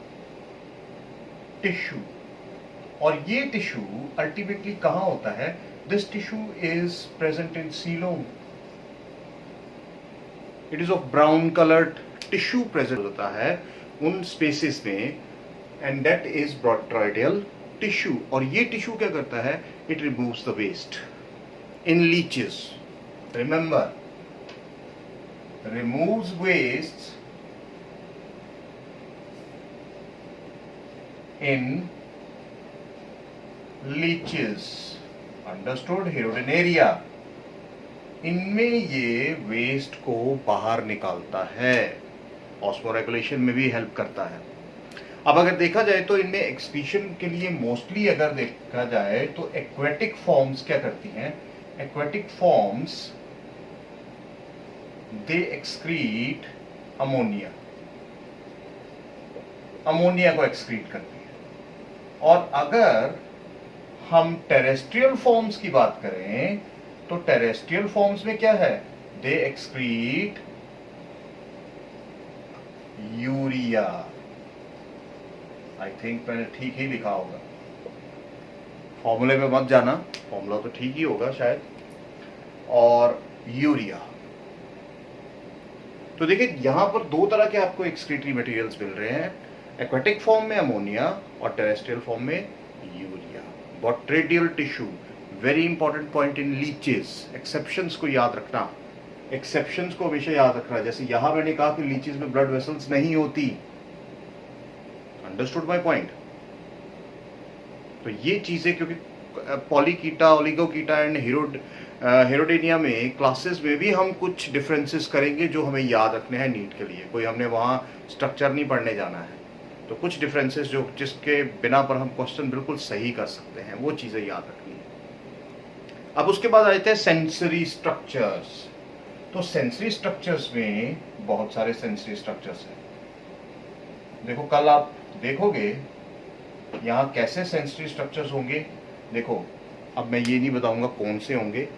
tissue. और ये टिश्यू अल्टीमेटली कहां होता है? This tissue is present in coelom. It is of brown coloured tissue present होता है उन स्पेसेस में, and that is botryoidal tissue. और ये टिश्यू क्या करता है? It removes the waste in leeches. Remember, removes waste in leeches. Understood? Hirudinaria, इनमें ये वेस्ट को बाहर निकालता है, ऑस्मोरेगुलेशन में भी हेल्प करता है। अब अगर देखा जाए तो इनमें एक्सक्रीशन के लिए मोस्टली अगर देखा जाए तो एक्वेटिक फॉर्म्स क्या करती हैं? Aquatic forms they excrete ammonia, ammonia को एक्सक्रीट करती है। और अगर हम टेरेस्ट्रियल फॉर्म्स की बात करें तो टेरेस्ट्रियल फॉर्म्स में क्या है? दे एक्सक्रीट यूरिया। आई थिंक मैंने ठीक ही लिखा होगा, फॉर्मूले में मत जाना, फॉर्मूला तो ठीक ही होगा शायद। और यूरिया। तो देखिए, यहां पर दो तरह के आपको एक्सक्रीटरी मटेरियल्स मिल रहे हैं, एक्वेटिक फॉर्म में अमोनिया और टेरेस्ट्रियल फॉर्म में urea. Botryoidal tissue, very important point in leeches. Exceptions को याद रखना, एक्सेप्शंस को हमेशा याद रखना। जैसे यहां मैंने कहा कि लीचेस में ब्लड वेसल्स नहीं होती, अंडरस्टूड माय पॉइंट? तो ये चीजें, क्योंकि पॉलीकीटा, ओलिगोकीटा एंड हेरोडेनिया में क्लासेस में भी हम कुछ डिफरेंसेस करेंगे जो हमें याद रखने हैं नीट के लिए। कोई हमने वहाँ स्ट्रक्चर नहीं पढ़ने जाना है, तो कुछ डिफरेंसेस जो जिसके बिना पर हम क्वेश्चन बिल्कुल सही कर सकते हैं, वो चीज़ें याद रखनी है। अब उसके बाद आते हैं सेंसरी स्ट्रक्चर्स। तो सेंसरी स्ट्रक्चर्स में बहुत सारे सेंसरी स्ट्रक्चर्स हैं। देखो कल आप देखोगे यहाँ कैसे सेंसरी स्ट्रक्चर्स होंगे। देखो अब मैं ये नहीं बताऊंगा कौन से होंगे।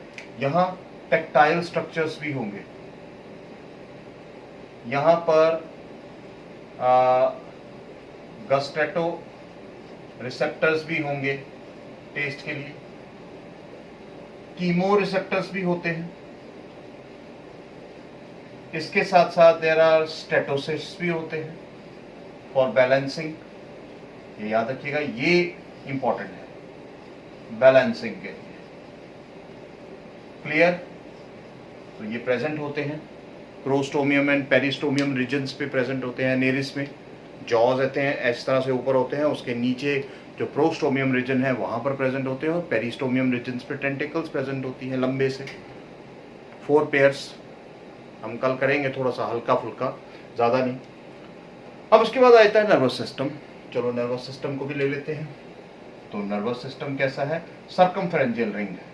यहाँ टेक्टाइल स्ट्रक्चर्स भी होंगे, यहाँ पर गस्टेटो रिसेप्टर्स भी होंगे टेस्ट के लिए, कीमो रिसेप्टर्स भी होते हैं। इसके साथ साथ देयर आर स्टेटोसिस्ट भी होते हैं फॉर बैलेंसिंग। ये याद रखिएगा, ये इंपॉर्टेंट है बैलेंसिंग के लिए। क्लियर? तो ये प्रेजेंट होते हैं क्रोस्टोमियम एंड पेरिस्टोमियम रीजन्स पे प्रेजेंट होते हैं। नेरिस में जॉज रहते हैं इस तरह से ऊपर होते हैं, उसके नीचे जो प्रोस्टोमियम रीजन है वहां पर प्रेजेंट होते हैं, और पेरिस्टोमियम रीजन्स पे टेंटिकल्स प्रेजेंट होती हैं लंबे से 4 पेयर्स। हम कल करेंगे थोड़ा सा हल्का फुल्का, ज्यादा नहीं। अब उसके बाद आता है नर्वस सिस्टम। चलो नर्वस सिस्टम को भी ले लेते हैं। तो नर्वस सिस्टम कैसा है? सर्कमफेरेंजियल रिंग है।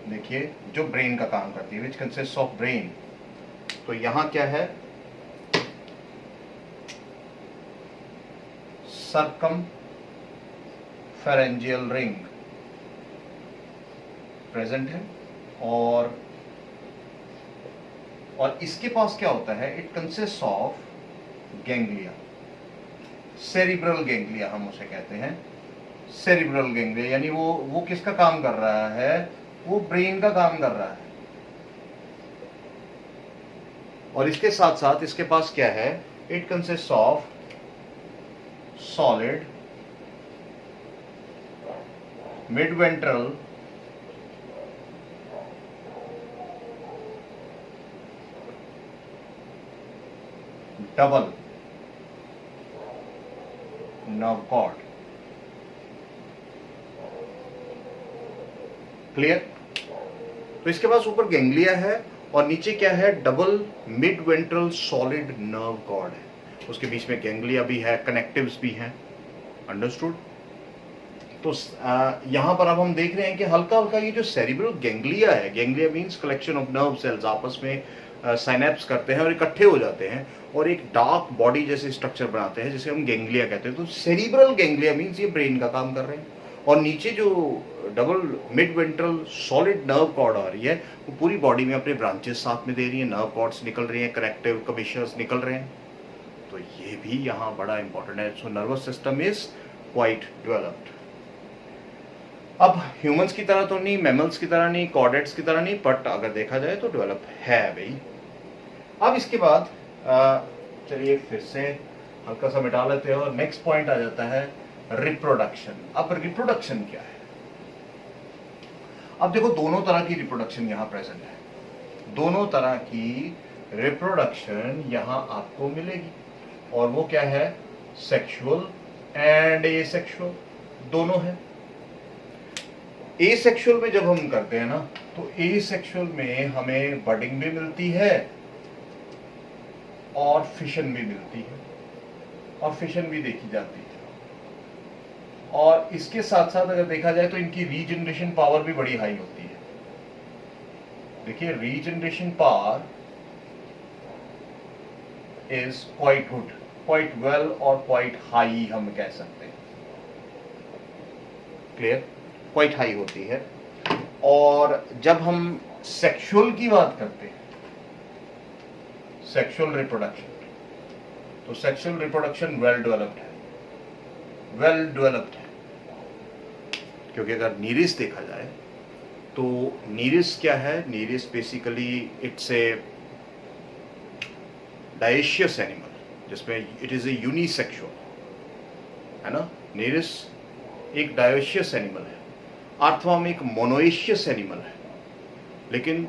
देखिए जो ब्रेन का काम करती है, विच कंसिस्ट ऑफ ब्रेन। तो यहां क्या है? सर्कमफेरेंजियल रिंग प्रेजेंट है, और इसके पास क्या होता है? It consist of ganglia, cerebral ganglia हम उसे कहते हैं। सेरिब्रल गैंग्लिया यानी वो किसका काम कर रहा है? वो ब्रेन का काम कर रहा है। और इसके साथ साथ इसके पास क्या है? It consist of solid mid ventral double nerve cord. Clear? तो इसके पास ऊपर गैंग्लिया है और नीचे क्या है? Double mid ventral solid nerve cord है। उसके बीच में गैंग्लिया भी है, कनेक्टिव्स भी हैं। अंडरस्टूड? तो यहां पर अब हम देख रहे हैं कि हल्का हल्का ये जो सेरिब्रल गैंग्लिया है, ganglia means collection of nerve cells आपस में साइनेप्स करते हैं और इकट्ठे हो जाते हैं और एक डार्क बॉडी जैसे स्ट्रक्चर बनाते हैं, जिसे हम गैंग्लिया कहते हैं। तो सेरिब्रल गैंग्लिया मींस ये ब्रेन का काम कर रहे हैं। और नीचे जो double mid ventral solid nerve cord आ रही है, वो पूरी बॉडी में अपने ब्रांचेस साथ में दे रही है, नर्व कॉर्ड्स निकल रही हैं, कनेक्टिव कमिश्नर्स निकल रहे हैं। तो ये भी यहाँ बड़ा इंपॉर्टेंट है। So nervous system is quite developed. अब ह्यूमंस की तरह तो नहीं, मैमल्स की तरह नहीं, कॉर्डेट्स की तरह नहीं, बट अगर देखा जाए तो डेवलप है भाई। अब इसके बाद चलिए फिर से हल्का सा मिटा लेते हैं और नेक्स्ट पॉइंट आ जाता है रिप्रोडक्शन। अब रिप्रोडक्शन क्या है? अब देखो दोनों तरह की रिप्रोडक्शन यहां प्रेजेंट है। दोनों तरह की रिप्रोडक्शन यहां आपको मिलेगी, और वो क्या है? सेक्सुअल एंड एसेक्सुअल दोनों है। एसेक्सुअल में जब हम करते हैं ना, तो एसेक्सुअल में हमें बडिंग भी मिलती है और फिशन भी मिलती है, और फिशन भी देखी जाती है। और इसके साथ साथ अगर देखा जाए तो इनकी रीजनरेशन पावर भी बड़ी हाई होती है। देखिए regeneration power is quite good, quite well और क्वाइट हाई हम कह सकते हैं। क्लियर? क्वाइट हाई होती है। और जब हम सेक्सुअल की बात करते हैं, सेक्सुअल रिप्रोडक्शन, तो सेक्सुअल रिप्रोडक्शन वेल डेवलप्ड है, वेल डेवलप्ड है। क्योंकि अगर नीरिस देखा जाए तो नीरिस क्या है? Nereis basically it's a dioecious animal, जिसमें इट इज ए यूनिसेक्सुअल, है ना। नीरिस एक डायशियस एनिमल है, अर्थवर्म एक मोनोएशियस एनिमल है। लेकिन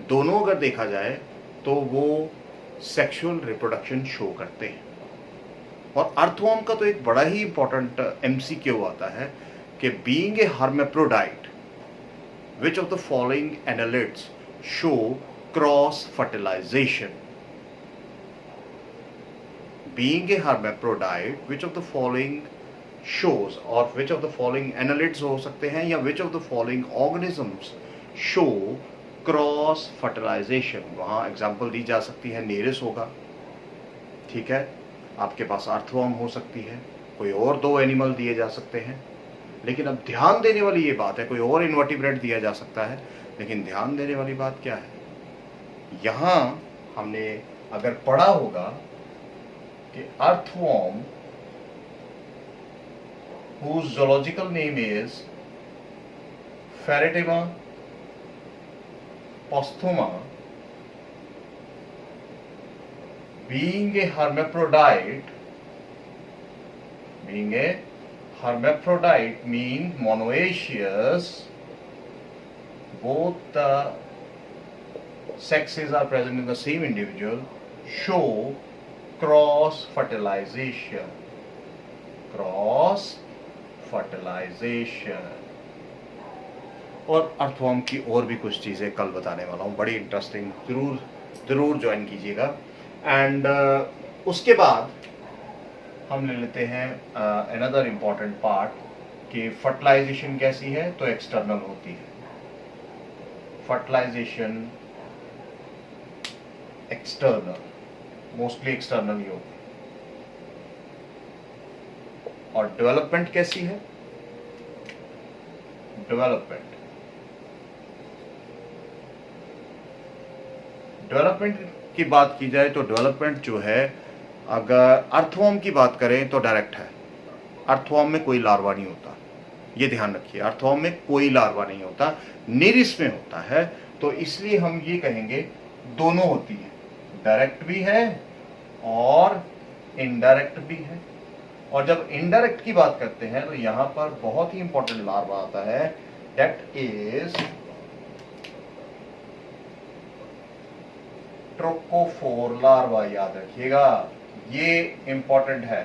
दोनों अगर देखा जाए तो वो सेक्सुअल रिप्रोडक्शन शो करते हैं। और अर्थवर्म का तो एक बड़ा ही इंपॉर्टेंट MCQ आता है कि being a hermaphrodite, which of the following annelids show cross fertilization? Being a hermaphrodite, which of the following shows, और which of the following annelids हो सकते हैं, या which of the following organisms show cross fertilisation? वहाँ एग्जाम्पल दी जा सकती है, नेरिस होगा, ठीक है, आपके पास अर्थवर्म हो सकती है, कोई और 2 एनिमल दिए जा सकते हैं। लेकिन अब ध्यान देने वाली ये बात है, कोई और इन्वर्टिब्रेट दिया जा सकता है, लेकिन ध्यान देने वाली बात क्या है, यहाँ हमने अगर पढ़ा होगा कि earthworm whose zoological name is Pheretima posthuma, being a hermaphrodite means monoecious, both the sexes are present in the same individual, show cross fertilization. और अर्थवर्म की और भी कुछ चीज़ें कल बताने वाला हूँ, बड़ी इंटरेस्टिंग, ज़रूर ज्वाइन कीजिएगा। एंड उसके बाद हम ले लेते हैं अनदर इम्पॉर्टेंट पार्ट कि फर्टिलाइजेशन कैसी है, तो एक्सटर्नल होती है। फर्टिलाइजेशन एक्सटर्नल, मोस्टली एक्सटर्नल ही होती है। और डेवलपमेंट कैसी है? डेवलपमेंट की बात की जाए तो डेवलपमेंट जो है, अगर अर्थवर्म की बात करें तो डायरेक्ट है। अर्थवर्म में कोई लार्वा नहीं होता, ये ध्यान रखिए, अर्थवर्म में कोई लार्वा नहीं होता, नेरिस में होता है। तो इसलिए हम ये कहेंगे दोनों होती है, डायरेक्ट भी है और इनडायरेक्ट भी है। और जब इनडायरेक्ट की बात करते हैं तो यहां पर बहुत ही इंपॉर्टेंट लार्वा आता है, दैट इज ट्रोकोफोर लार्वा। याद रखिएगा, ये इंपॉर्टेंट है,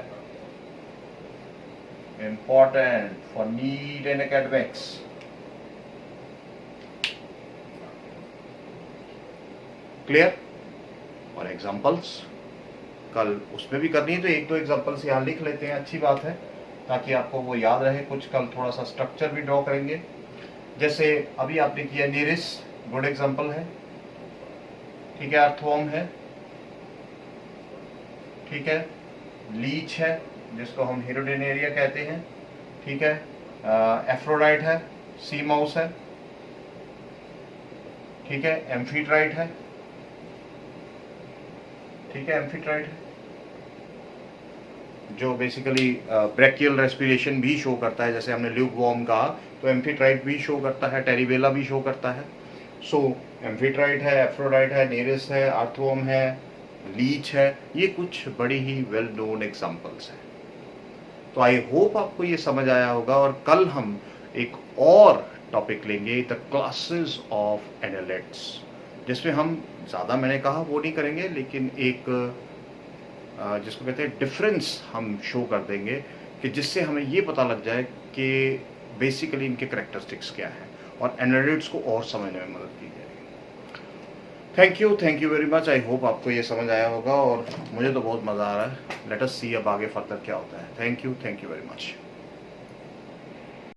important for neat and academics. Clear? और एग्जांपल्स कल उसमें भी करनी है, तो 1-2 एग्जांपल्स यहाँ लिख लेते हैं, अच्छी बात है, ताकि आपको वो याद रहे। कुछ कल थोड़ा सा स्ट्रक्चर भी ड्रॉ करेंगे। जैसे अभी आपने किया नेरिस, गुड एग्जांपल है, ठीक है, अर्थवर्म है, ठीक है, लीच है जिसको हम हिरोडेनेरिया कहते हैं, ठीक है, एफ्रोडाइट है, सी माउस है, ठीक है, एम्फीट्राइट है, ठीक है, एम्फीट्राइट है जो बेसिकली ब्रैकियल रेस्पिरेशन भी शो करता है, जैसे हमने ल्यूकवॉर्म कहा, तो एम्फीट्राइट भी शो करता है, टेरिबेला भी शो करता है। सो एम्फीट्राइट है, एफ्रोडाइट है, नेरिस है, अर्थवर्म है, लीच है, ये कुछ बड़ी ही वेल नोन एग्जांपल्स हैं। तो आई होप आपको ये समझ आया होगा, और कल हम एक और टॉपिक लेंगे, द क्लासेस ऑफ एनालिट्स, जिसमें हम ज़्यादा, मैंने कहा वो नहीं करेंगे, लेकिन एक जिसको कहते हैं डिफरेंस हम शो कर देंगे, कि जिससे हमें ये पता लग जाए कि बेसिकली इनके करेक्टरिस्टिक्स क्या हैं, और एनालिट्स को और समझने में मदद की जाएगी। Thank you very much. I hope आपको ये समझ आया होगा, और मुझे तो बहुत मज़ा आ रहा है। लेट अस सी अब आगे फर्दर क्या होता है। Thank you very much.